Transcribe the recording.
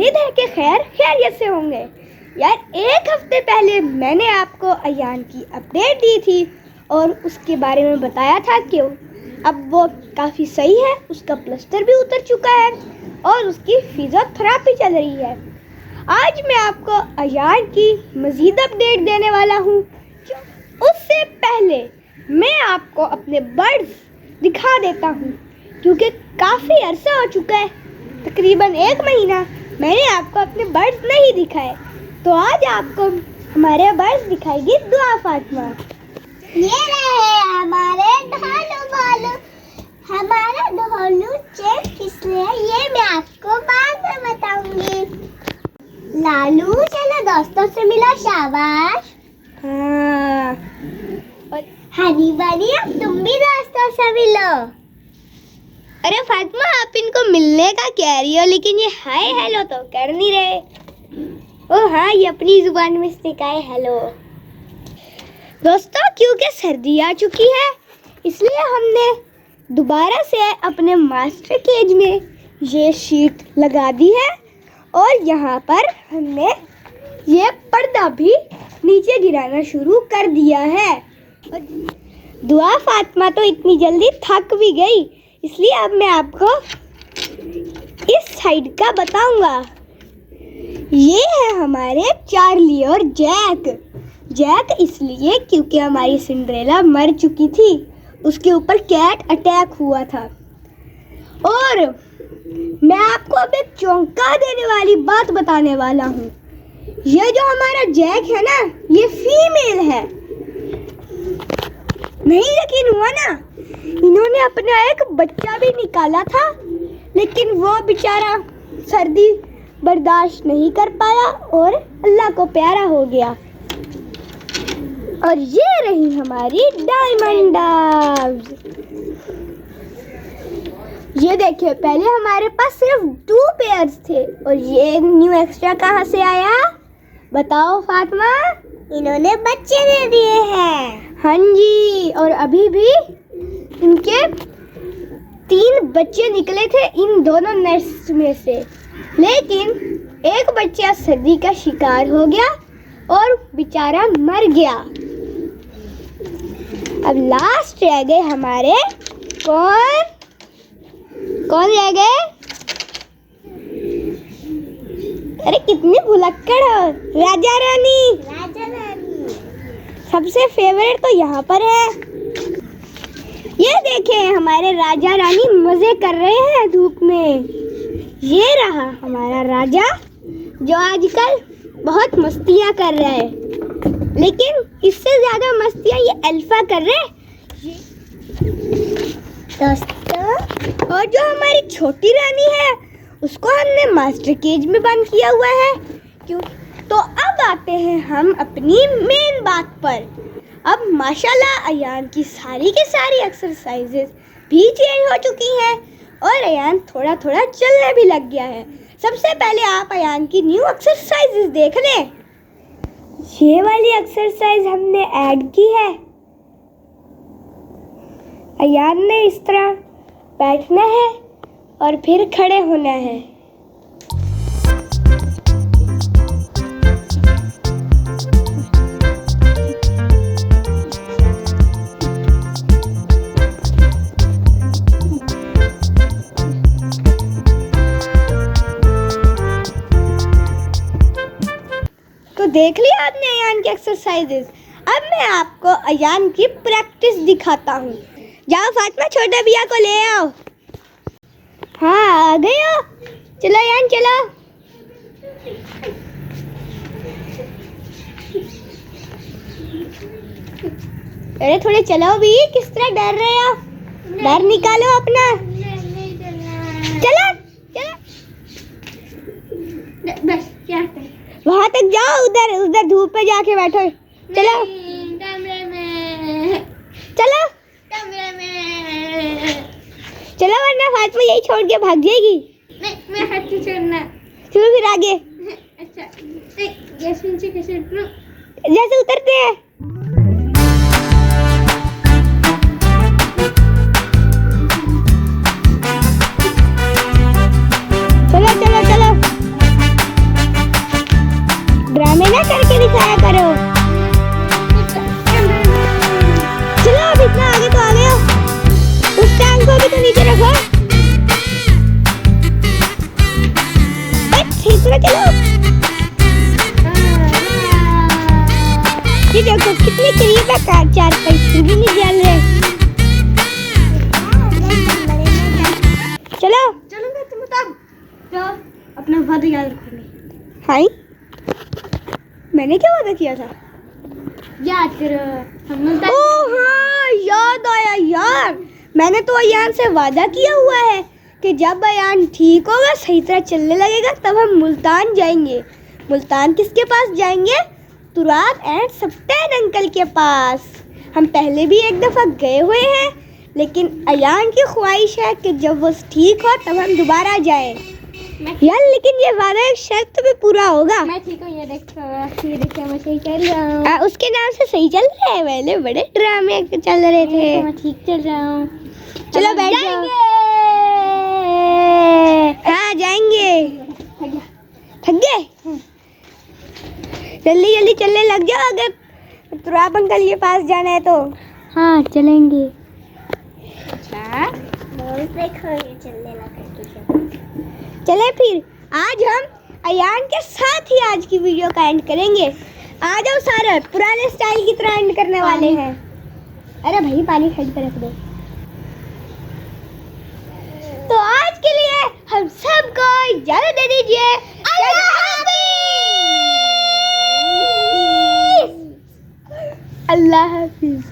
उम्मीद है कि खैरियत से होंगे। यार एक हफ्ते पहले मैंने आपको अयान की अपडेट दी थी और उसके बारे में बताया था कि अब वो काफ़ी सही है, उसका प्लास्टर भी उतर चुका है और उसकी फिजियोथेरेपी चल रही है। आज मैं आपको अयान की मज़ीद अपडेट देने वाला हूँ। उससे पहले मैं आपको अपने बर्ड्स दिखा देता हूँ, क्योंकि काफ़ी अरसा हो चुका है, तकरीबन 1 महीना मैंने आपको अपने बर्ड्स नहीं दिखाए। तो आज आपको हमारे बर्ड्स दिखाएगी दुआ फातिमा। ये रहे हमारे ढोलू भालू। हमारा ढोलू चेक किस लिए ये मैं आपको बाद में बताऊंगी। लालू चलो दोस्तों से मिलो, शाबाश। हाँ, और हनी बनी अब तुम भी दोस्तों से मिलो। अरे फातिमा, आप इनको मिलने का कह रही हो लेकिन ये हाय हेलो तो कर नहीं रहे। ओ हाँ, ये अपनी जुबान में सिखाए हेलो। दोस्तों, क्योंकि सर्दी आ चुकी है इसलिए हमने दोबारा से अपने मास्टर केज में ये शीट लगा दी है और यहाँ पर हमने ये पर्दा भी नीचे गिराना शुरू कर दिया है। दुआ फातिमा तो इतनी जल्दी थक भी गई, इसलिए अब मैं आपको इस साइड का बताऊंगा। ये है हमारे चार्ली और जैक इसलिए क्योंकि हमारी सिंड्रेला मर चुकी थी, उसके ऊपर कैट अटैक हुआ था। और मैं आपको अब एक चौंका देने वाली बात बताने वाला हूँ। ये जो हमारा जैक है ना, ये फीमेल है। नहीं यकीन हुआ ना? इन्होंने अपना एक बच्चा भी निकाला था, लेकिन वो बेचारा सर्दी बर्दाश्त नहीं कर पाया और अल्लाह को प्यारा हो गया। और ये रही हमारी डायमंड डॉव्स। ये देखिए, पहले हमारे पास सिर्फ 2 पेयर्स थे और ये न्यू एक्स्ट्रा कहाँ से आया बताओ फातिमा? इन्होंने बच्चे दे दिए हैं। हाँ जी, और अभी भी इनके 3 बच्चे निकले थे इन दोनों नेस्ट में से, लेकिन एक बच्चा सर्दी का शिकार हो गया और बेचारा मर गया। अब लास्ट रह गए हमारे कौन रह गए? अरे कितनी भुलक्कड़ हो, राजा रानी। सबसे फेवरेट तो यहाँ पर है। ये देखें, हमारे राजा रानी मजे कर रहे हैं धूप में। ये रहा हमारा राजा जो आजकल बहुत मस्तियाँ कर रहा है, लेकिन इससे ज्यादा मस्तियाँ ये अल्फा कर रहे हैं दोस्तों। और जो हमारी छोटी रानी है उसको हमने मास्टर केज में बंद किया हुआ है। क्यों? तो अब आते हैं हम अपनी मेन बात पर। अब माशाल्लाह अयान की सारी के सारी एक्सरसाइजेस भी चेंज हो चुकी हैं और अयान थोड़ा थोड़ा चलने भी लग गया है। सबसे पहले आप अयान की न्यू एक्सरसाइजेस देख लें। ये वाली एक्सरसाइज हमने ऐड की है। अयान ने इस तरह बैठना है और फिर खड़े होना है। तो देख लिया आपने अयान की एक्सरसाइजेस। अब मैं आपको अयान की प्रैक्टिस दिखाता हूँ। जाओ फातिमा, छोटे भैया को ले आओ। हाँ, आ गए हो? चलो अयान चलो। अरे थोड़े चलो भी, किस तरह डर रहे हो? डर निकालो अपना। चलो चलो, बस क्या वहां तक जाओ, उधर धूप पे जाके बैठो। चलो कमरे में, चलो कमरे में। चलो, वरना फातिमा यही छोड़ के भाग जाएगी। नहीं, मैं हाथ से छोड़ना। चलो फिर आगे। अच्छा, जैसे कैसे उतरूं? जैसे उतरते हैं। चलो चलो चलो। नीचे रखो। ठीक से चलो। ये देखो कितनी करीब है, चार पैसे भी नहीं जल रहे। चलो चलूंगा तुम तब तो अपना वादा याद रखोगे। हाय, मैंने क्या वादा किया था? याद करो हम लोग ओह हाँ, याद आया यार। मैंने तो अयान से वादा किया हुआ है कि जब अयान ठीक होगा, सही तरह चलने लगेगा, तब हम मुल्तान जाएंगे। मुल्तान किसके पास जाएंगे? तुराब एंड सप्तान अंकल के पास। हम पहले भी एक दफ़ा गए हुए हैं, लेकिन अयान की ख्वाहिश है कि जब वो ठीक हो तब हम दोबारा जाएं। यार लेकिन ये वादा एक शर्त पे पूरा होगा। मैं ठीक हूँ, ये देखो मैं सही चल रहा हूँ। उसके नाम से सही चल रहा है, पहले बड़े ड्रामे चल रहे थे। मैं ठीक चल रहा हूँ। चलो बैठ जाओ। हाँ जाएंगे। थक गए? जल्दी जल्दी चलने लग जाओ, अगर तुराब अंकल के पास जाना है तो। हाँ चलेंगे। अच्छा देखो ये चलने लगा। चले फिर। आज हम अयान के साथ ही आज की वीडियो का एंड करेंगे। आ जाओ सारे, पुराने स्टाइल की तरह एंड करने वाले हैं। अरे भाई पानी खरीद कर रख दो। तो आज के लिए हम सबको इजाजत दे दीजिए। अल्लाह हाफिज।